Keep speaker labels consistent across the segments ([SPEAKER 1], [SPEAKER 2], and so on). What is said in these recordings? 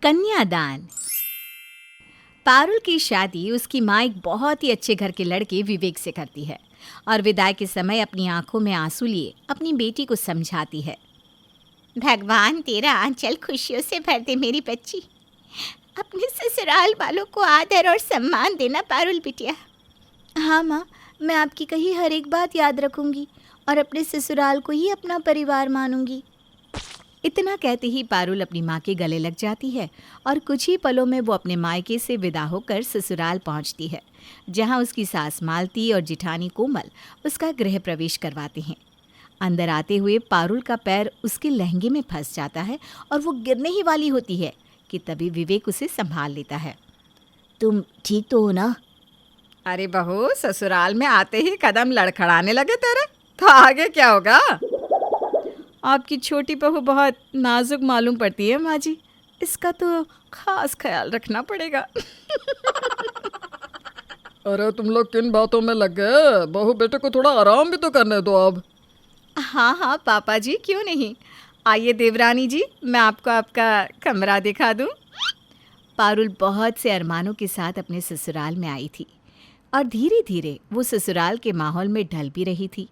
[SPEAKER 1] कन्यादान। पारुल की शादी उसकी माँ एक बहुत ही अच्छे घर के लड़के विवेक से करती है और विदाई के समय अपनी आंखों में आंसू लिए अपनी बेटी को समझाती है।
[SPEAKER 2] भगवान तेरा आंचल खुशियों से भर दे मेरी बच्ची। अपने ससुराल वालों को आदर और सम्मान देना पारुल बिटिया।
[SPEAKER 1] हाँ माँ, मैं आपकी कही हर एक बात याद रखूंगी और अपने ससुराल को ही अपना परिवार मानूंगी। इतना कहते ही पारुल अपनी माँ के गले लग जाती है और कुछ ही पलों में वो अपने मायके से विदा होकर ससुराल पहुँचती है, जहाँ उसकी सास मालती और जिठानी कोमल उसका गृह प्रवेश करवाते हैं। अंदर आते हुए पारुल का पैर उसके लहंगे में फंस जाता है और वो गिरने ही वाली होती है कि तभी विवेक उसे संभाल लेता है।
[SPEAKER 2] तुम ठीक तो हो ना?
[SPEAKER 3] अरे बहू, ससुराल में आते ही कदम लड़खड़ाने लगे तेरे, तो आगे क्या होगा?
[SPEAKER 1] आपकी छोटी बहू बहुत नाजुक मालूम पड़ती है माँ जी, इसका तो खास ख्याल रखना पड़ेगा।
[SPEAKER 4] अरे तुम लोग किन बातों में लग गए? बहू बेटे को थोड़ा आराम भी तो करने दो अब।
[SPEAKER 1] हाँ हाँ पापा जी, क्यों नहीं। आइए देवरानी जी, मैं आपको आपका कमरा दिखा दूँ। पारुल बहुत से अरमानों के साथ अपने ससुराल में आई थी और धीरे धीरे वो ससुराल के माहौल में ढल भी रही थी।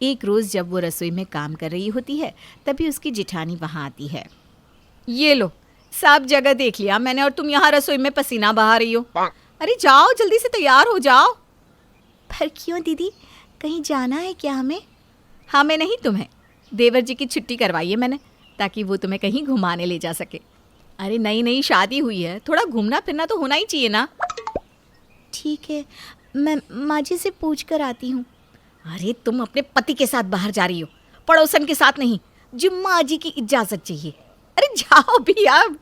[SPEAKER 1] एक रोज़ जब वो रसोई में काम कर रही होती है तभी उसकी जिठानी वहाँ आती है। ये लो, सब जगह देख लिया मैंने और तुम यहाँ रसोई में पसीना बहा रही हो। अरे जाओ, जल्दी से तैयार हो जाओ।
[SPEAKER 2] पर क्यों दीदी, कहीं जाना है क्या हमें?
[SPEAKER 1] हमें नहीं, तुम्हें। देवर जी की छुट्टी करवाई है मैंने ताकि वो तुम्हें कहीं घुमाने ले जा सके। अरे नई नई शादी हुई है, थोड़ा घूमना फिरना तो होना ही चाहिए ना।
[SPEAKER 2] ठीक है, मैं माँ जी से पूछ कर आती हूँ।
[SPEAKER 1] अरे तुम अपने पति के साथ बाहर जा रही हो, पड़ोसन के साथ नहीं। जुम्मा जी की इजाजत चाहिए। अरे जाओ भी अब।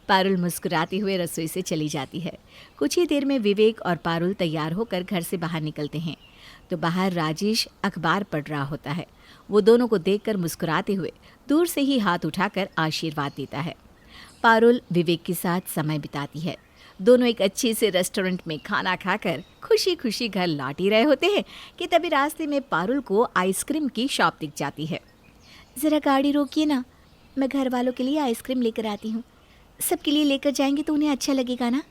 [SPEAKER 1] पारुल मुस्कुराते हुए रसोई से चली जाती है। कुछ ही देर में विवेक और पारुल तैयार होकर घर से बाहर निकलते हैं तो बाहर राजेश अखबार पढ़ रहा होता है। वो दोनों को देखकर मुस्कुराते हुए दूर से ही हाथ उठाकर आशीर्वाद देता है। पारुल विवेक के साथ समय बिताती है। दोनों एक अच्छे से रेस्टोरेंट में खाना खाकर खुशी खुशी घर लौट ही रहे होते हैं कि तभी रास्ते में पारुल को आइसक्रीम की शॉप दिख जाती है।
[SPEAKER 2] ज़रा गाड़ी रोकिए ना, मैं घर वालों के लिए आइसक्रीम लेकर आती हूँ। सबके लिए लेकर जाएंगे तो उन्हें अच्छा लगेगा ना?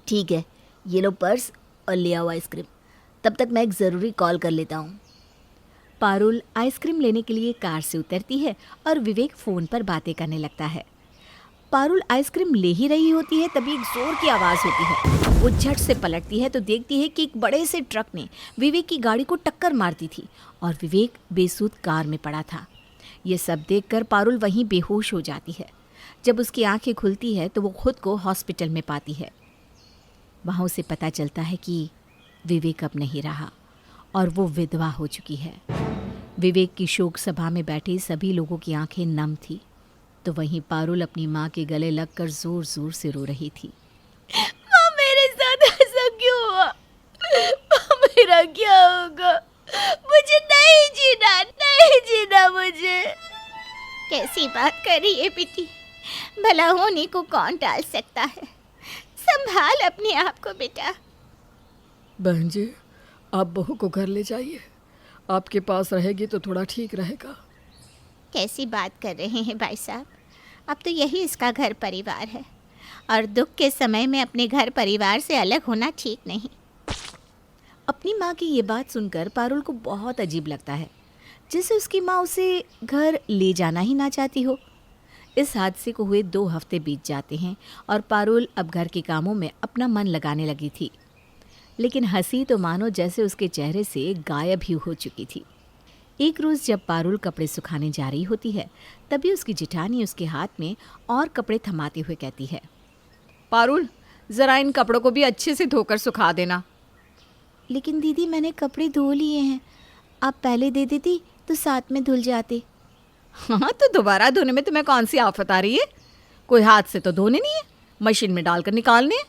[SPEAKER 2] ठीक है, ये लो पर्स और ले आओ आइसक्रीम। तब तक मैं एक ज़रूरी कॉल कर लेता हूँ।
[SPEAKER 1] पारुल आइसक्रीम लेने के लिए कार से उतरती है और विवेक फ़ोन पर बातें करने लगता है। पारुल आइसक्रीम ले ही रही होती है तभी एक जोर की आवाज़ होती है। वो झट से पलटती है तो देखती है कि एक बड़े से ट्रक ने विवेक की गाड़ी को टक्कर मार दी थी और विवेक बेसुध कार में पड़ा था। ये सब देखकर पारुल वहीं बेहोश हो जाती है। जब उसकी आंखें खुलती है तो वो खुद को हॉस्पिटल में पाती है। वहाँ उसे पता चलता है कि विवेक अब नहीं रहा और वो विधवा हो चुकी है। विवेक की शोक सभा में बैठे सभी लोगों की आंखें नम थी तो वहीं पारुल अपनी माँ के गले लगकर जोर जोर से रो रही थी।
[SPEAKER 2] माँ, मेरे साथ ऐसा क्यों हुआ? माँ, मेरा क्या होगा? मुझे नहीं जीना मुझे। कैसी बात कर रही है बेटी? भला होने को कौन टाल सकता है? संभाल अपने आप को बेटा।
[SPEAKER 4] बहन जी, आप बहू को घर ले जाइए। आपके पास रहेगी तो थोड़ा ठीक रहेगा।
[SPEAKER 2] कैसी बात कर रहे हैं भाई साहब? अब तो यही इसका घर परिवार है और दुख के समय में अपने घर परिवार से अलग होना ठीक नहीं।
[SPEAKER 1] अपनी माँ की ये बात सुनकर पारुल को बहुत अजीब लगता है, जैसे उसकी माँ उसे घर ले जाना ही ना चाहती हो। इस हादसे को हुए 2 हफ्ते बीत जाते हैं और पारुल अब घर के कामों में अपना मन लगाने लगी थी, लेकिन हंसी तो मानो जैसे उसके चेहरे से गायब ही हो चुकी थी। एक रोज़ जब पारुल कपड़े सुखाने जा रही होती है तभी उसकी जिठानी उसके हाथ में और कपड़े थमाते हुए कहती है,
[SPEAKER 3] पारुल, ज़रा इन कपड़ों को भी अच्छे से धोकर सुखा देना।
[SPEAKER 2] लेकिन दीदी, मैंने कपड़े धो लिए हैं। आप पहले दे देती तो साथ में धुल जाते।
[SPEAKER 3] हाँ, तो दोबारा धोने में तुम्हें कौन सी आफत आ रही है? कोई हाथ से तो धोने नहीं है, मशीन में डालकर निकालने हैं।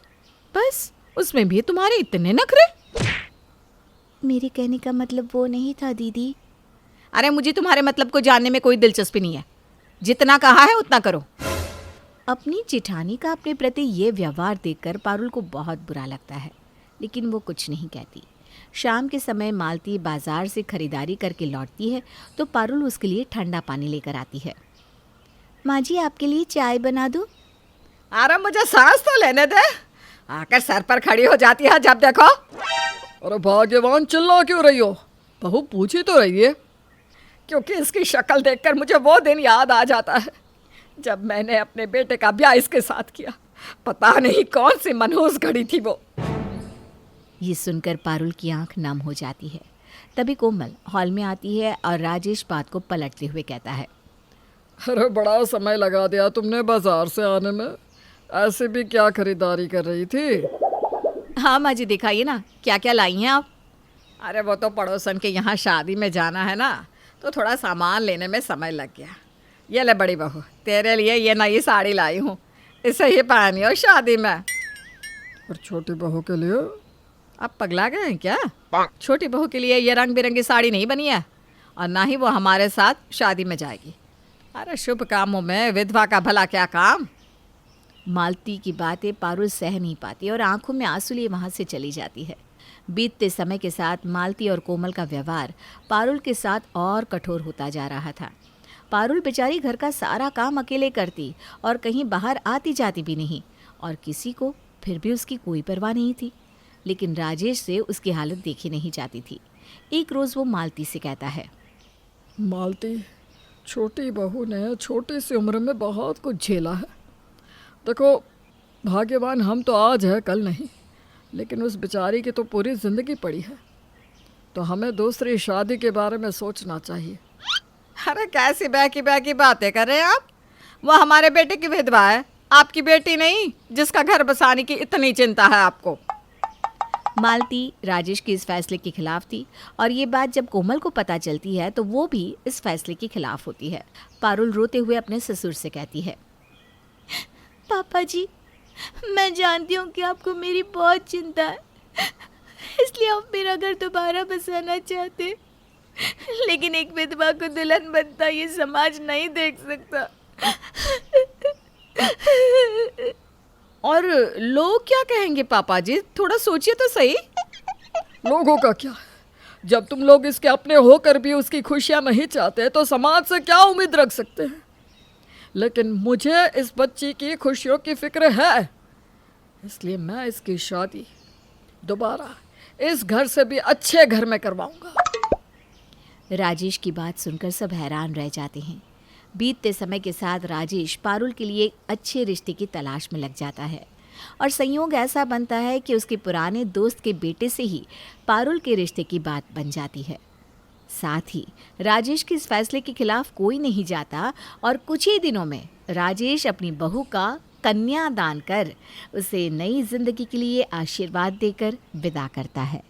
[SPEAKER 3] बस उसमें भी तुम्हारे इतने नखरे।
[SPEAKER 2] मेरे कहने का मतलब वो नहीं था दीदी।
[SPEAKER 3] अरे मुझे तुम्हारे मतलब को जानने में कोई दिलचस्पी नहीं है। जितना कहा है उतना करो।
[SPEAKER 1] अपनी जिठानी का अपने प्रति ये व्यवहार देखकर पारुल को बहुत बुरा लगता है, लेकिन वो कुछ नहीं कहती। शाम के समय मालती बाजार से खरीदारी करके लौटती है तो पारुल उसके लिए ठंडा पानी लेकर आती है।
[SPEAKER 2] माँ जी, आपके लिए चाय बना दूँ?
[SPEAKER 3] अरे मुझे सांस तो लेने दे, आकर सर पर खड़ी हो जाती है जब देखो।
[SPEAKER 4] अरे भाग्यवान, चिल्ला क्यों रही हो? बहू पूछी तो रही है।
[SPEAKER 3] क्योंकि इसकी शक्ल देखकर मुझे वो दिन याद आ जाता है जब मैंने अपने बेटे का ब्याह इसके साथ किया। पता नहीं कौन सी मनहूस घड़ी थी वो।
[SPEAKER 1] ये सुनकर पारुल की आंख नम हो जाती है। तभी कोमल हॉल में आती है और राजेश बात को पलटते हुए कहता है,
[SPEAKER 4] अरे बड़ा समय लगा दिया तुमने बाजार से आने में। ऐसे भी क्या खरीदारी कर रही थी?
[SPEAKER 3] हाँ माँ जी, दिखाइए ना क्या क्या लाई हैं आप। अरे वो तो पड़ोसन के यहाँ शादी में जाना है ना, तो थोड़ा सामान लेने में समय लग गया। ये ले बड़ी बहू, तेरे लिए ये नई साड़ी लाई हूँ, इसे ही पहनियो शादी में।
[SPEAKER 4] और छोटी बहू के लिए?
[SPEAKER 3] आप पगला गए हैं क्या? छोटी बहू के लिए ये रंग बिरंगी साड़ी नहीं बनी है, और ना ही वो हमारे साथ शादी में जाएगी। अरे शुभ कामों में विधवा का भला क्या काम।
[SPEAKER 1] मालती की बातें पारुल सह नहीं पाती और आंखों में आंसू लिए वहां से चली जाती है। बीतते समय के साथ मालती और कोमल का व्यवहार पारुल के साथ और कठोर होता जा रहा था। पारुल बेचारी घर का सारा काम अकेले करती और कहीं बाहर आती जाती भी नहीं, और किसी को फिर भी उसकी कोई परवाह नहीं थी। लेकिन राजेश से उसकी हालत देखी नहीं जाती थी। एक रोज़ वो मालती से कहता है,
[SPEAKER 4] मालती, छोटी बहू ने छोटी सी उम्र में बहुत कुछ झेला है। देखो, भाग्यवान हम तो आज है कल नहीं, लेकिन उस बेचारी की तो पूरी ज़िंदगी पड़ी है। तो हमें दूसरी शादी के बारे में सोचना चाहिए।
[SPEAKER 3] अरे कैसी बहकी बातें कर रहे हैं आप? वो हमारे बेटे की विधवा है, आपकी बेटी नहीं जिसका घर बसाने की इतनी चिंता है आपको।
[SPEAKER 1] मालती राजेश के इस फैसले के खिलाफ थी, और ये बात जब कोमल को पता चलती है तो वो भी इस फैसले के खिलाफ होती है। पारुल रोते हुए अपने ससुर से कहती है,
[SPEAKER 2] पापा जी, मैं जानती हूँ कि आपको मेरी बहुत चिंता है, इसलिए आप मेरा घर दोबारा बसाना चाहते, लेकिन एक विधवा को दुल्हन बनता ये समाज नहीं देख सकता।
[SPEAKER 3] और लोग क्या कहेंगे पापा जी, थोड़ा सोचिए तो सही।
[SPEAKER 4] लोगों का क्या है? जब तुम लोग इसके अपने होकर भी उसकी खुशियां नहीं चाहते तो समाज से क्या उम्मीद रख सकते हैं? लेकिन मुझे इस बच्ची की खुशियों की फिक्र है, इसलिए मैं इसकी शादी दोबारा इस घर से भी अच्छे घर में करवाऊंगा।
[SPEAKER 1] राजेश की बात सुनकर सब हैरान रह जाते हैं। बीतते समय के साथ राजेश पारुल के लिए एक अच्छे रिश्ते की तलाश में लग जाता है, और संयोग ऐसा बनता है कि उसके पुराने दोस्त के बेटे से ही पारुल के रिश्ते की बात बन जाती है। साथ ही राजेश के इस फैसले के खिलाफ कोई नहीं जाता, और कुछ ही दिनों में राजेश अपनी बहू का कन्यादान कर उसे नई जिंदगी के लिए आशीर्वाद देकर विदा करता है।